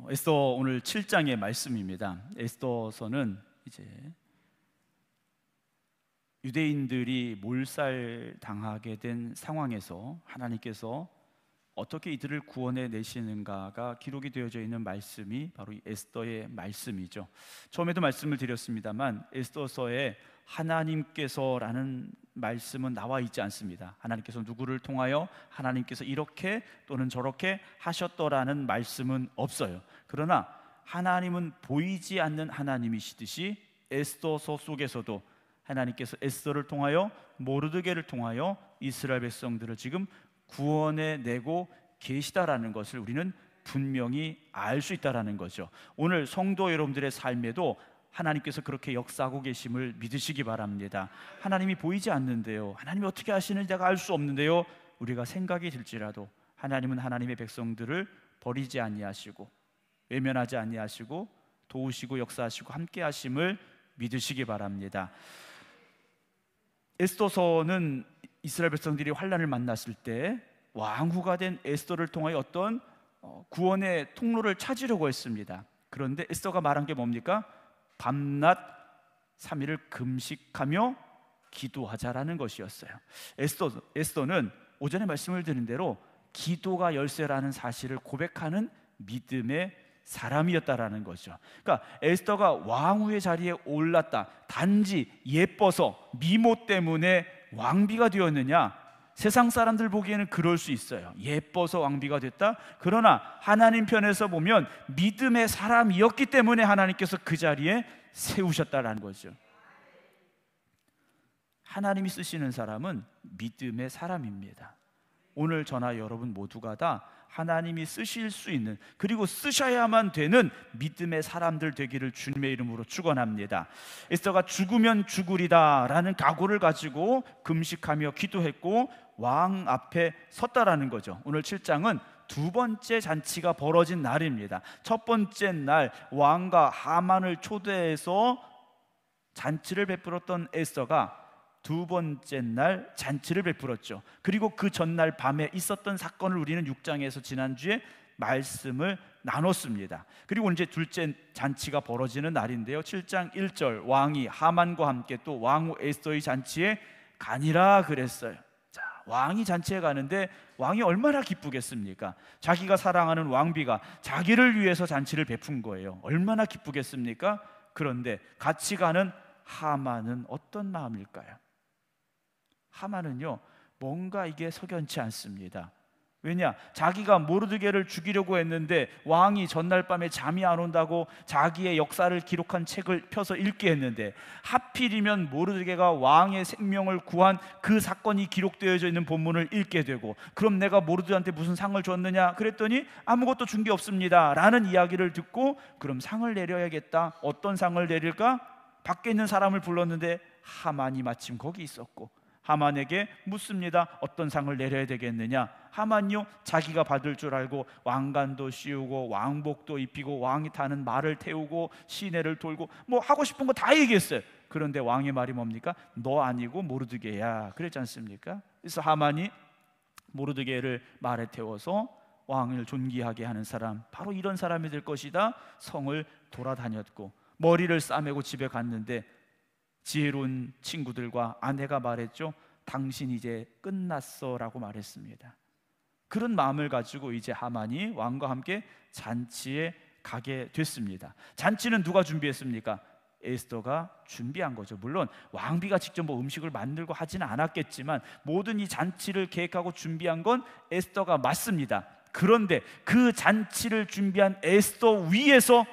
에스더 오늘 7장의 말씀입니다. 에스더서는 이제 유대인들이 몰살당하게 된 상황에서 하나님께서 어떻게 이들을 구원해 내시는가가 기록이 되어져 있는 말씀이 바로 이 에스더의 말씀이죠. 처음에도 말씀을 드렸습니다만 에스더서에 하나님께서라는 말씀은 나와 있지 않습니다. 하나님께서 누구를 통하여 하나님께서 이렇게 또는 저렇게 하셨더라는 말씀은 없어요. 그러나 하나님은 보이지 않는 하나님이시듯이 에스더서 속에서도 하나님께서 에스더를 통하여 모르드게를 통하여 이스라엘 백성들을 지금 구원해 내고 계시다라는 것을 우리는 분명히 알 수 있다라는 거죠. 오늘 성도 여러분들의 삶에도 하나님께서 그렇게 역사하고 계심을 믿으시기 바랍니다. 하나님이 보이지 않는데요, 하나님이 어떻게 하시는지 내가 알 수 없는데요, 우리가 생각이 들지라도 하나님은 하나님의 백성들을 버리지 아니하시고 외면하지 아니하시고 도우시고 역사하시고 함께 하심을 믿으시기 바랍니다. 에스더서는 이스라엘 백성들이 환난을 만났을 때 왕후가 된 에스더를 통하여 어떤 구원의 통로를 찾으려고 했습니다. 그런데 에스더가 말한 게 뭡니까? 밤낮 3일을 금식하며 기도하자라는 것이었어요. 에스더는 오전에 말씀을 드린 대로 기도가 열쇠라는 사실을 고백하는 믿음의 사람이었다라는 거죠. 그러니까 에스더가 왕후의 자리에 올랐다, 단지 예뻐서 미모 때문에 왕비가 되었느냐? 세상 사람들 보기에는 그럴 수 있어요. 예뻐서 왕비가 됐다. 그러나 하나님 편에서 보면 믿음의 사람이었기 때문에 하나님께서 그 자리에 세우셨다라는 거죠. 하나님이 쓰시는 사람은 믿음의 사람입니다. 오늘 저나 여러분 모두가 다 하나님이 쓰실 수 있는, 그리고 쓰셔야만 되는 믿음의 사람들 되기를 주님의 이름으로 축원합니다. 에스더가 죽으면 죽으리다 라는 각오를 가지고 금식하며 기도했고 왕 앞에 섰다라는 거죠. 오늘 7장은 두 번째 잔치가 벌어진 날입니다. 첫 번째 날 왕과 하만을 초대해서 잔치를 베풀었던 에스더가 두 번째 날 잔치를 베풀었죠. 그리고 그 전날 밤에 있었던 사건을 우리는 6장에서 지난주에 말씀을 나눴습니다. 그리고 이제 둘째 잔치가 벌어지는 날인데요, 7장 1절 왕이 하만과 함께 또 왕후 에스더의 잔치에 가니라 그랬어요. 자, 왕이 잔치에 가는데 왕이 얼마나 기쁘겠습니까? 자기가 사랑하는 왕비가 자기를 위해서 잔치를 베푼 거예요. 얼마나 기쁘겠습니까? 그런데 같이 가는 하만은 어떤 마음일까요? 하만은요, 뭔가 이게 석연치 않습니다. 왜냐? 자기가 모르드게를 죽이려고 했는데 왕이 전날 밤에 잠이 안 온다고 자기의 역사를 기록한 책을 펴서 읽게 했는데, 하필이면 모르드게가 왕의 생명을 구한 그 사건이 기록되어져 있는 본문을 읽게 되고, 그럼 내가 모르드게한테 무슨 상을 줬느냐? 그랬더니 아무것도 준 게 없습니다 라는 이야기를 듣고, 그럼 상을 내려야겠다. 어떤 상을 내릴까? 밖에 있는 사람을 불렀는데 하만이 마침 거기 있었고, 하만에게 묻습니다. 어떤 상을 내려야 되겠느냐? 하만요, 자기가 받을 줄 알고 왕관도 씌우고 왕복도 입히고 왕이 타는 말을 태우고 시내를 돌고 뭐 하고 싶은 거 다 얘기했어요. 그런데 왕의 말이 뭡니까? 너 아니고 모르드게야, 그랬지 않습니까? 그래서 하만이 모르드게를 말에 태워서 왕을 존귀하게 하는 사람, 바로 이런 사람이 될 것이다. 성을 돌아다녔고 머리를 싸매고 집에 갔는데 지혜로운 친구들과 아내가 말했죠. 당신 이제 끝났어 라고 말했습니다. 그런 마음을 가지고 이제 하만이 왕과 함께 잔치에 가게 됐습니다. 잔치는 누가 준비했습니까? 에스더가 준비한 거죠. 물론 왕비가 직접 뭐 음식을 만들고 하지는 않았겠지만 모든 이 잔치를 계획하고 준비한 건 에스더가 맞습니다. 그런데 그 잔치를 준비한 에스더 위에서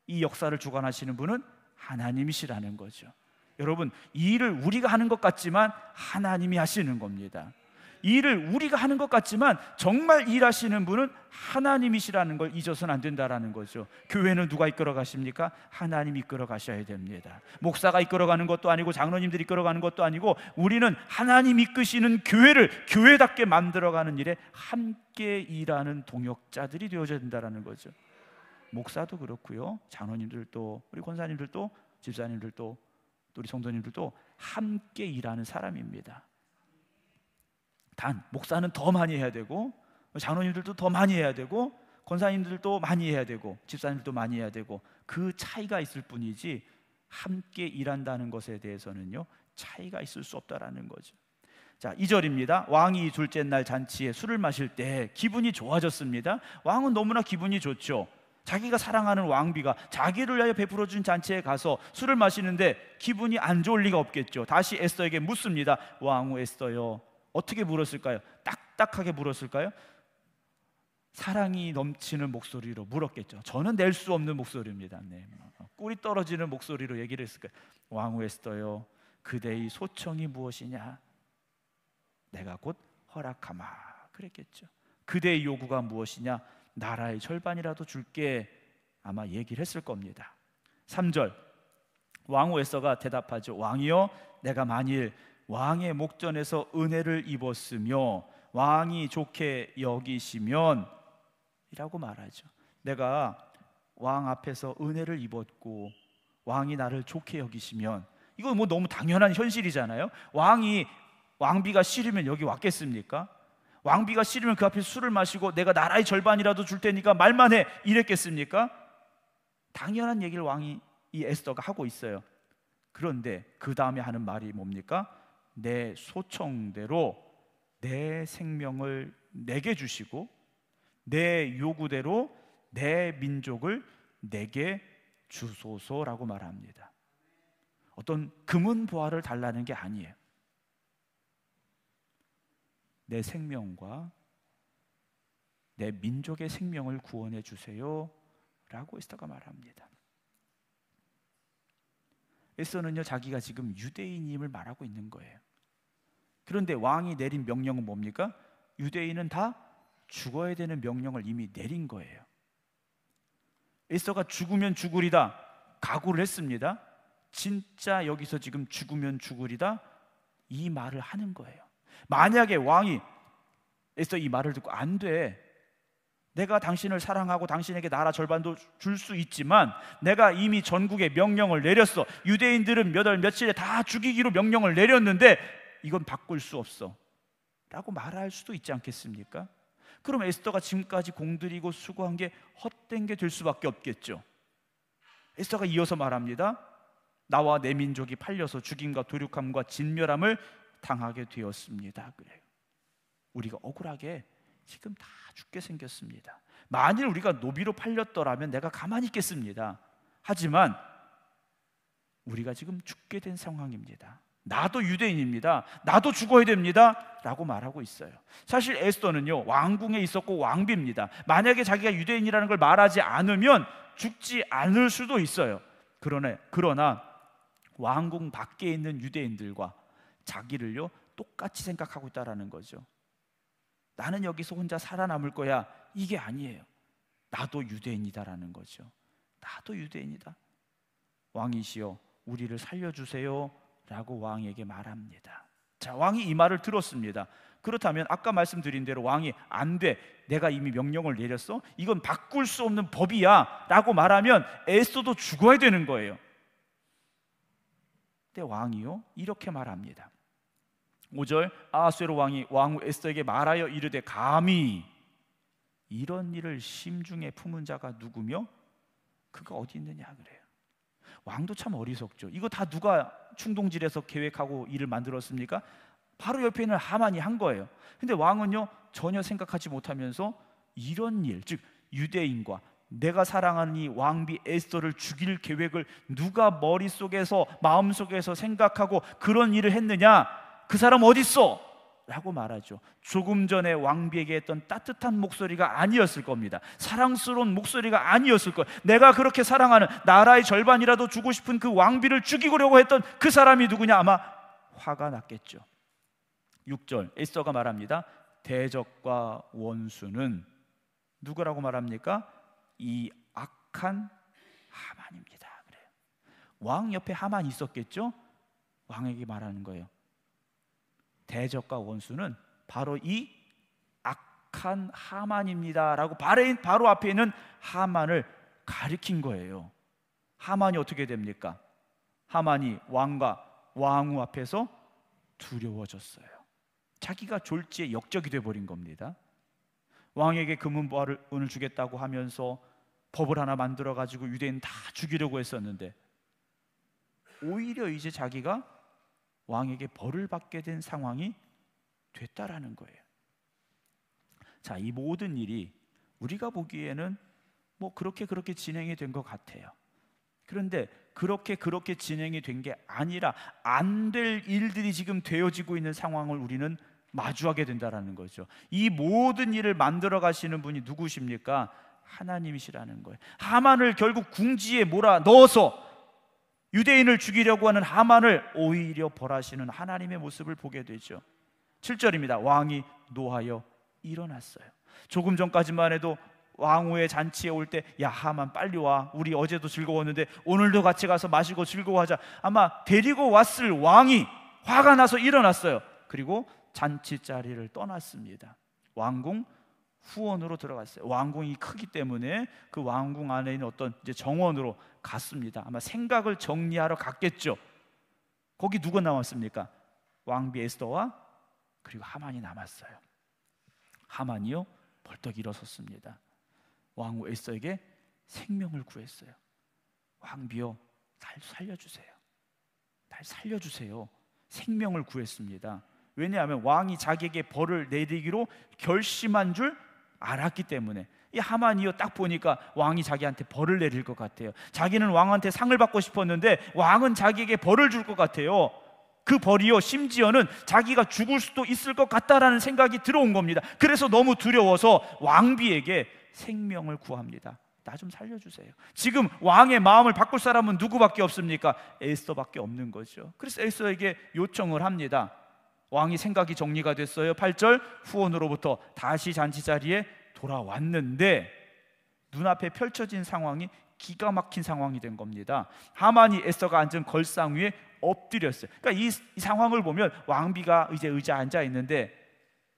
이 역사를 주관하시는 분은 하나님이시라는 거죠. 여러분, 이 일을 우리가 하는 것 같지만 하나님이 하시는 겁니다. 이 일을 우리가 하는 것 같지만 정말 일하시는 분은 하나님이시라는 걸 잊어서는 안 된다라는 거죠. 교회는 누가 이끌어 가십니까? 하나님이 이끌어 가셔야 됩니다. 목사가 이끌어가는 것도 아니고 장로님들이 이끌어가는 것도 아니고, 우리는 하나님 이끄시는 교회를 교회답게 만들어가는 일에 함께 일하는 동역자들이 되어야 된다라는 거죠. 목사도 그렇고요, 장로님들도, 우리 권사님들도, 집사님들도, 또 우리 성도님들도 함께 일하는 사람입니다. 단 목사는 더 많이 해야 되고 장로님들도 더 많이 해야 되고 권사님들도 많이 해야 되고 집사님들도 많이 해야 되고 그 차이가 있을 뿐이지 함께 일한다는 것에 대해서는요 차이가 있을 수 없다라는 거죠. 자, 2절입니다. 왕이 둘째 날 잔치에 술을 마실 때 기분이 좋아졌습니다. 왕은 너무나 기분이 좋죠. 자기가 사랑하는 왕비가 자기를 위하여 베풀어준 잔치에 가서 술을 마시는데 기분이 안 좋을 리가 없겠죠. 다시 에스더에게 묻습니다. 왕후 에스더요, 어떻게 물었을까요? 딱딱하게 물었을까요? 사랑이 넘치는 목소리로 물었겠죠. 저는 낼 수 없는 목소리입니다. 네. 꿀이 떨어지는 목소리로 얘기를 했을까요? 왕후 에스더요, 그대의 소청이 무엇이냐? 내가 곧 허락하마. 그랬겠죠. 그대의 요구가 무엇이냐? 나라의 절반이라도 줄게. 아마 얘기를 했을 겁니다. 3절, 왕후 에스더가 대답하죠. 왕이여, 내가 만일 왕의 목전에서 은혜를 입었으며 왕이 좋게 여기시면 이라고 말하죠. 내가 왕 앞에서 은혜를 입었고 왕이 나를 좋게 여기시면, 이거 뭐 너무 당연한 현실이잖아요. 왕비가 싫으면 여기 왔겠습니까? 왕비가 싫으면 그 앞에 술을 마시고 내가 나라의 절반이라도 줄 테니까 말만 해 이랬겠습니까? 당연한 얘기를 왕이 이 에스더가 하고 있어요. 그런데 그 다음에 하는 말이 뭡니까? 내 소청대로 내 생명을 내게 주시고 내 요구대로 내 민족을 내게 주소서라고 말합니다. 어떤 금은 보화를 달라는 게 아니에요. 내 생명과 내 민족의 생명을 구원해 주세요 라고 에스더가 말합니다. 에스더는요 자기가 지금 유대인임을 말하고 있는 거예요. 그런데 왕이 내린 명령은 뭡니까? 유대인은 다 죽어야 되는 명령을 이미 내린 거예요. 에스더가 죽으면 죽으리다 각오를 했습니다. 진짜 여기서 지금 죽으면 죽으리다 이 말을 하는 거예요. 만약에 왕이 에스더 이 말을 듣고 안 돼, 내가 당신을 사랑하고 당신에게 나라 절반도 줄 수 있지만 내가 이미 전국에 명령을 내렸어. 유대인들은 몇 월 며칠에 다 죽이기로 명령을 내렸는데 이건 바꿀 수 없어 라고 말할 수도 있지 않겠습니까? 그럼 에스더가 지금까지 공들이고 수고한 게 헛된 게 될 수밖에 없겠죠. 에스더가 이어서 말합니다. 나와 내 민족이 팔려서 죽임과 도륙함과 진멸함을 당하게 되었습니다. 그래요. 우리가 억울하게 지금 다 죽게 생겼습니다. 만일 우리가 노비로 팔렸더라면 내가 가만히 있겠습니다. 하지만 우리가 지금 죽게 된 상황입니다. 나도 유대인입니다. 나도 죽어야 됩니다 라고 말하고 있어요. 사실 에스더는요 왕궁에 있었고 왕비입니다. 만약에 자기가 유대인이라는 걸 말하지 않으면 죽지 않을 수도 있어요. 그러나 왕궁 밖에 있는 유대인들과 자기를요 똑같이 생각하고 있다라는 거죠. 나는 여기서 혼자 살아남을 거야, 이게 아니에요. 나도 유대인이다라는 거죠. 나도 유대인이다. 왕이시여 우리를 살려주세요 라고 왕에게 말합니다. 자, 왕이 이 말을 들었습니다. 그렇다면 아까 말씀드린 대로 왕이 안 돼, 내가 이미 명령을 내렸어, 이건 바꿀 수 없는 법이야 라고 말하면 에스더도 죽어야 되는 거예요. 근데 왕이요 이렇게 말합니다. 5절, 아하수에로 왕이 왕후 에스더에게 말하여 이르되 감히 이런 일을 심중에 품은 자가 누구며 그가 어디 있느냐 그래요. 왕도 참 어리석죠. 이거 다 누가 충동질해서 계획하고 일을 만들었습니까? 바로 옆에 있는 하만이 한 거예요. 근데 왕은요 전혀 생각하지 못하면서 이런 일, 즉 유대인과 내가 사랑하는 이 왕비 에스더를 죽일 계획을 누가 머릿속에서 마음속에서 생각하고 그런 일을 했느냐? 그 사람 어디 있어? 라고 말하죠. 조금 전에 왕비에게 했던 따뜻한 목소리가 아니었을 겁니다. 사랑스러운 목소리가 아니었을 거예요. 내가 그렇게 사랑하는 나라의 절반이라도 주고 싶은 그 왕비를 죽이려고 했던 그 사람이 누구냐? 아마 화가 났겠죠. 6절 에스더가 말합니다. 대적과 원수는 누구라고 말합니까? 이 악한 하만입니다. 그래요. 왕 옆에 하만이 있었겠죠? 왕에게 말하는 거예요. 대적과 원수는 바로 이 악한 하만입니다 라고 바로 앞에 있는 하만을 가리킨 거예요. 하만이 어떻게 됩니까? 하만이 왕과 왕후 앞에서 두려워졌어요. 자기가 졸지에 역적이 돼버린 겁니다. 왕에게 금은을 주겠다고 하면서 법을 하나 만들어 가지고 유대인 다 죽이려고 했었는데 오히려 이제 자기가 왕에게 벌을 받게 된 상황이 됐다라는 거예요. 자, 이 모든 일이 우리가 보기에는 뭐 그렇게 진행이 된 것 같아요. 그런데 그렇게 진행이 된 게 아니라 안 될 일들이 지금 되어지고 있는 상황을 우리는 마주하게 된다라는 거죠. 이 모든 일을 만들어 가시는 분이 누구십니까? 하나님이시라는 거예요. 하만을 결국 궁지에 몰아 넣어서 유대인을 죽이려고 하는 하만을 오히려 벌하시는 하나님의 모습을 보게 되죠. 7절입니다. 왕이 노하여 일어났어요. 조금 전까지만 해도 왕후의 잔치에 올 때 야 하만 빨리 와, 우리 어제도 즐거웠는데 오늘도 같이 가서 마시고 즐거워하자. 아마 데리고 왔을 왕이 화가 나서 일어났어요. 그리고 잔치 자리를 떠났습니다. 왕궁 후원으로 들어갔어요. 왕궁이 크기 때문에 그 왕궁 안에 있는 어떤 이제 정원으로 갔습니다. 아마 생각을 정리하러 갔겠죠. 거기 누가 남았습니까? 왕비 에스더와 그리고 하만이 남았어요. 하만이요 벌떡 일어섰습니다. 왕후 에스더에게 생명을 구했어요. 왕비여, 날 살려주세요. 날 살려주세요. 생명을 구했습니다. 왜냐하면 왕이 자기에게 벌을 내리기로 결심한 줄 알았기 때문에. 이 하만이요 딱 보니까 왕이 자기한테 벌을 내릴 것 같아요. 자기는 왕한테 상을 받고 싶었는데 왕은 자기에게 벌을 줄 것 같아요. 그 벌이요 심지어는 자기가 죽을 수도 있을 것 같다라는 생각이 들어온 겁니다. 그래서 너무 두려워서 왕비에게 생명을 구합니다. 나 좀 살려주세요. 지금 왕의 마음을 바꿀 사람은 누구밖에 없습니까? 에스더밖에 없는 거죠. 그래서 에스더에게 요청을 합니다. 왕이 생각이 정리가 됐어요. 8절 후원으로부터 다시 잔치 자리에 돌아왔는데 눈앞에 펼쳐진 상황이 기가 막힌 상황이 된 겁니다. 하만이 에스더가 앉은 걸상 위에 엎드렸어요. 그러니까 이 상황을 보면 왕비가 이제 의자에 앉아 있는데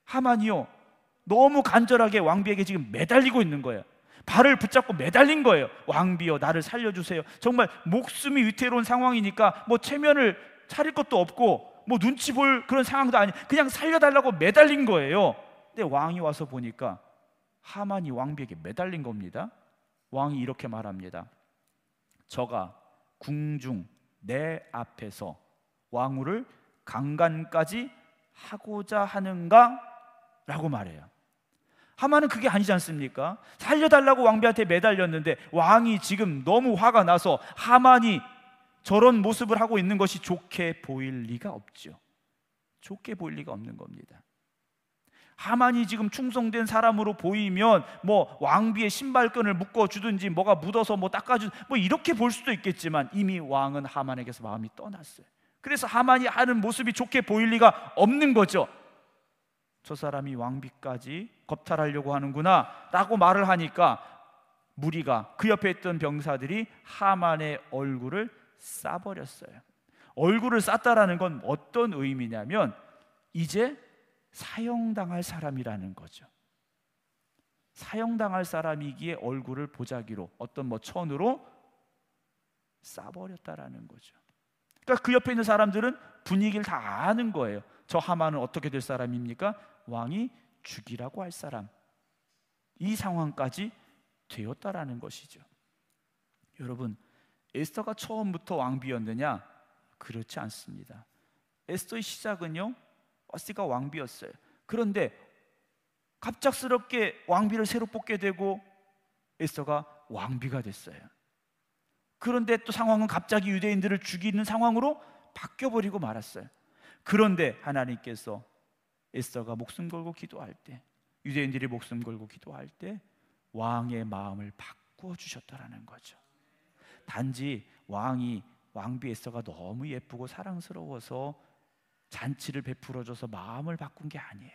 하만이요 너무 간절하게 왕비에게 지금 매달리고 있는 거예요. 발을 붙잡고 매달린 거예요. 왕비여, 나를 살려주세요. 정말 목숨이 위태로운 상황이니까 뭐 체면을 차릴 것도 없고 뭐 눈치 볼 그런 상황도 아니, 그냥 살려달라고 매달린 거예요. 근데 왕이 와서 보니까 하만이 왕비에게 매달린 겁니다. 왕이 이렇게 말합니다. 저가 궁중 내 앞에서 왕후를 강간까지 하고자 하는가? 라고 말해요. 하만은 그게 아니지 않습니까? 살려달라고 왕비한테 매달렸는데 왕이 지금 너무 화가 나서 하만이 저런 모습을 하고 있는 것이 좋게 보일 리가 없죠. 좋게 보일 리가 없는 겁니다. 하만이 지금 충성된 사람으로 보이면 뭐 왕비의 신발끈을 묶어주든지 뭐가 묻어서 뭐 닦아주든지 뭐 이렇게 볼 수도 있겠지만 이미 왕은 하만에게서 마음이 떠났어요. 그래서 하만이 하는 모습이 좋게 보일 리가 없는 거죠. 저 사람이 왕비까지 겁탈하려고 하는구나 라고 말을 하니까 무리가 그 옆에 있던 병사들이 하만의 얼굴을 쏴버렸어요. 얼굴을 쐈다라는 건 어떤 의미냐면 이제 사형당할 사람이라는 거죠. 사형당할 사람이기에 얼굴을 보자기로 어떤 뭐 천으로 쏴버렸다라는 거죠. 그러니까 그 옆에 있는 사람들은 분위기를 다 아는 거예요. 저 하만은 어떻게 될 사람입니까? 왕이 죽이라고 할 사람. 이 상황까지 되었다라는 것이죠. 여러분, 에스더가 처음부터 왕비였느냐? 그렇지 않습니다. 에스더의 시작은요 어스티가 왕비였어요. 그런데 갑작스럽게 왕비를 새로 뽑게 되고 에스더가 왕비가 됐어요. 그런데 또 상황은 갑자기 유대인들을 죽이는 상황으로 바뀌어버리고 말았어요. 그런데 하나님께서 에스더가 목숨 걸고 기도할 때, 유대인들이 목숨 걸고 기도할 때 왕의 마음을 바꾸어 주셨다라는 거죠. 단지 왕비 에스더가 너무 예쁘고 사랑스러워서 잔치를 베풀어줘서 마음을 바꾼 게 아니에요.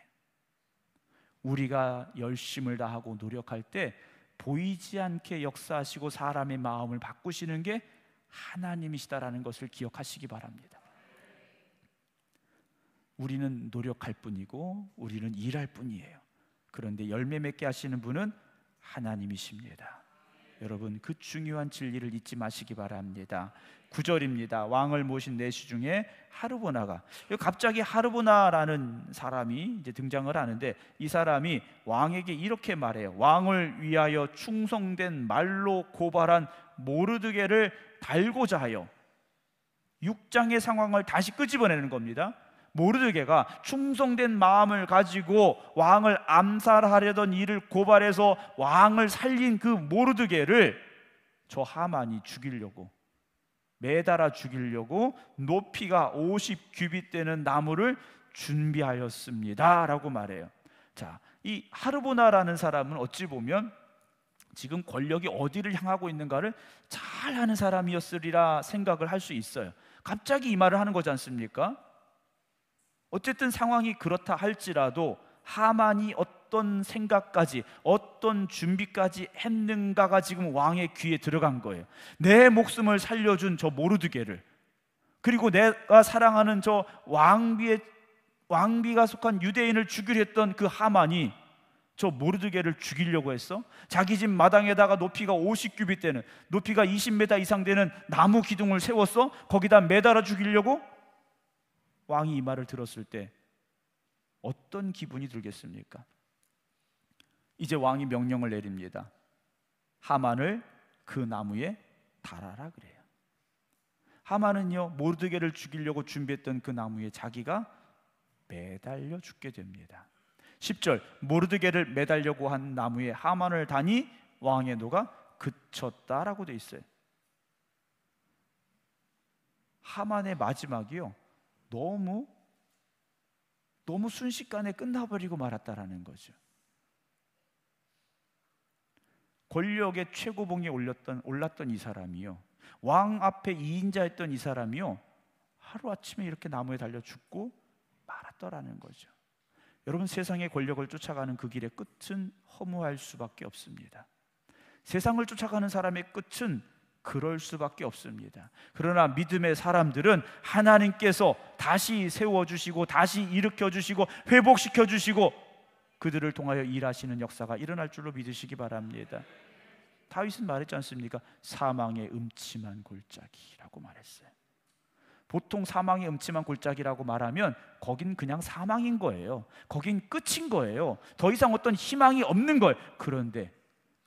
우리가 열심을 다하고 노력할 때 보이지 않게 역사하시고 사람의 마음을 바꾸시는 게 하나님이시다라는 것을 기억하시기 바랍니다. 우리는 노력할 뿐이고 우리는 일할 뿐이에요. 그런데 열매 맺게 하시는 분은 하나님이십니다. 여러분, 그 중요한 진리를 잊지 마시기 바랍니다. 9절입니다. 왕을 모신 내시 중에 하르보나가, 갑자기 하르보나라는 사람이 이제 등장을 하는데, 이 사람이 왕에게 이렇게 말해요. 왕을 위하여 충성된 말로 고발한 모르드게를 달고자 하여, 6장의 상황을 다시 끄집어내는 겁니다. 모르드게가 충성된 마음을 가지고 왕을 암살하려던 이를 고발해서 왕을 살린 그 모르드게를 저 하만이 죽이려고, 매달아 죽이려고 높이가 50규빗 되는 나무를 준비하였습니다 라고 말해요. 자, 이 하르보나라는 사람은 어찌 보면 지금 권력이 어디를 향하고 있는가를 잘 아는 사람이었으리라 생각을 할 수 있어요. 갑자기 이 말을 하는 거지 않습니까? 어쨌든 상황이 그렇다 할지라도 하만이 어떤 생각까지, 어떤 준비까지 했는가가 지금 왕의 귀에 들어간 거예요. 내 목숨을 살려준 저 모르드게를, 그리고 내가 사랑하는 저 왕비가 속한 유대인을 죽이려 했던 그 하만이 저 모르드게를 죽이려고 했어? 자기 집 마당에다가 높이가 50규빗 되는, 높이가 20m 이상 되는 나무 기둥을 세웠어? 거기다 매달아 죽이려고? 왕이 이 말을 들었을 때 어떤 기분이 들겠습니까? 이제 왕이 명령을 내립니다. 하만을 그 나무에 달아라 그래요. 하만은요, 모르드게를 죽이려고 준비했던 그 나무에 자기가 매달려 죽게 됩니다. 10절, 모르드게를 매달려고 한 나무에 하만을 다니 왕의 노가 그쳤다라고 돼 있어요. 하만의 마지막이요, 너무 순식간에 끝나버리고 말았다라는 거죠. 권력의 최고봉에 올랐던 이 사람이요, 왕 앞에 2인자였던 이 사람이요, 하루아침에 이렇게 나무에 달려 죽고 말았더라는 거죠. 여러분, 세상의 권력을 쫓아가는 그 길의 끝은 허무할 수밖에 없습니다. 세상을 쫓아가는 사람의 끝은 그럴 수밖에 없습니다. 그러나 믿음의 사람들은 하나님께서 다시 세워주시고, 다시 일으켜주시고, 회복시켜주시고, 그들을 통하여 일하시는 역사가 일어날 줄로 믿으시기 바랍니다. 다윗은 말했지 않습니까? 사망의 음침한 골짜기라고 말했어요. 보통 사망의 음침한 골짜기라고 말하면 거긴 그냥 사망인 거예요. 거긴 끝인 거예요. 더 이상 어떤 희망이 없는 거예요. 그런데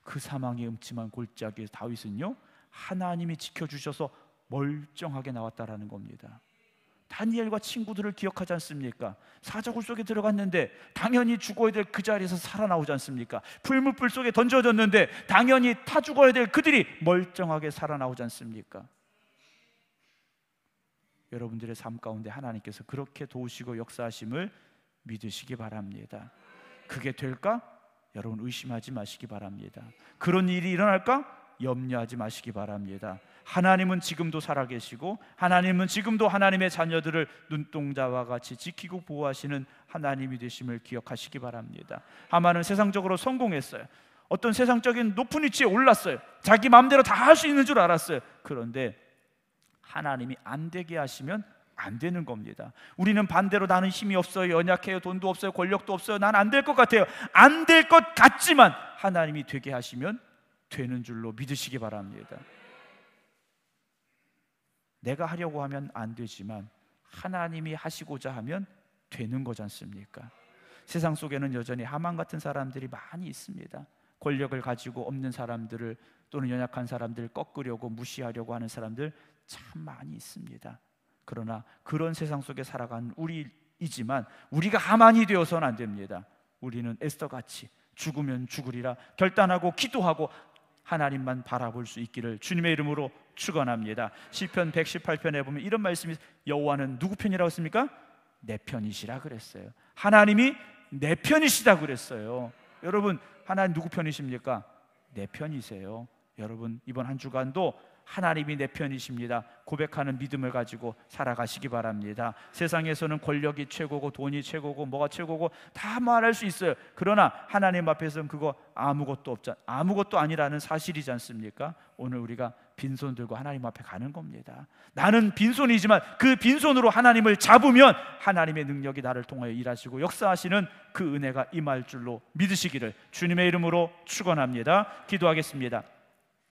그 사망의 음침한 골짜기에서 다윗은요, 하나님이 지켜주셔서 멀쩡하게 나왔다라는 겁니다. 다니엘과 친구들을 기억하지 않습니까? 사자굴 속에 들어갔는데 당연히 죽어야 될 그 자리에서 살아나오지 않습니까? 풀무불 속에 던져졌는데 당연히 타 죽어야 될 그들이 멀쩡하게 살아나오지 않습니까? 여러분들의 삶 가운데 하나님께서 그렇게 도우시고 역사하심을 믿으시기 바랍니다. 그게 될까? 여러분, 의심하지 마시기 바랍니다. 그런 일이 일어날까? 염려하지 마시기 바랍니다. 하나님은 지금도 살아계시고, 하나님은 지금도 하나님의 자녀들을 눈동자와 같이 지키고 보호하시는 하나님이 되심을 기억하시기 바랍니다. 하만은 세상적으로 성공했어요. 어떤 세상적인 높은 위치에 올랐어요. 자기 마음대로 다 할 수 있는 줄 알았어요. 그런데 하나님이 안 되게 하시면 안 되는 겁니다. 우리는 반대로 나는 힘이 없어요, 연약해요, 돈도 없어요, 권력도 없어요, 난 안 될 것 같아요. 안 될 것 같지만 하나님이 되게 하시면 되는 줄로 믿으시기 바랍니다. 내가 하려고 하면 안 되지만 하나님이 하시고자 하면 되는 거지 않습니까? 세상 속에는 여전히 하만 같은 사람들이 많이 있습니다. 권력을 가지고 없는 사람들을, 또는 연약한 사람들을 꺾으려고 무시하려고 하는 사람들 참 많이 있습니다. 그러나 그런 세상 속에 살아가는 우리이지만 우리가 하만이 되어서는 안 됩니다. 우리는 에스더같이 죽으면 죽으리라 결단하고 기도하고 하나님만 바라볼 수 있기를 주님의 이름으로 축원합니다. 시편 118편에 보면 이런 말씀이, 여호와는 누구 편이라고 했습니까? 내 편이시라 그랬어요. 하나님이 내 편이시다 그랬어요. 여러분, 하나님 누구 편이십니까? 내 편이세요. 여러분, 이번 한 주간도 하나님이 내 편이십니다 고백하는 믿음을 가지고 살아가시기 바랍니다. 세상에서는 권력이 최고고 돈이 최고고 뭐가 최고고 다 말할 수 있어요. 그러나 하나님 앞에서는 그거 아무것도 아니라는 사실이지 않습니까? 오늘 우리가 빈손 들고 하나님 앞에 가는 겁니다. 나는 빈손이지만 그 빈손으로 하나님을 잡으면 하나님의 능력이 나를 통하여 일하시고 역사하시는 그 은혜가 임할 줄로 믿으시기를 주님의 이름으로 축원합니다. 기도하겠습니다.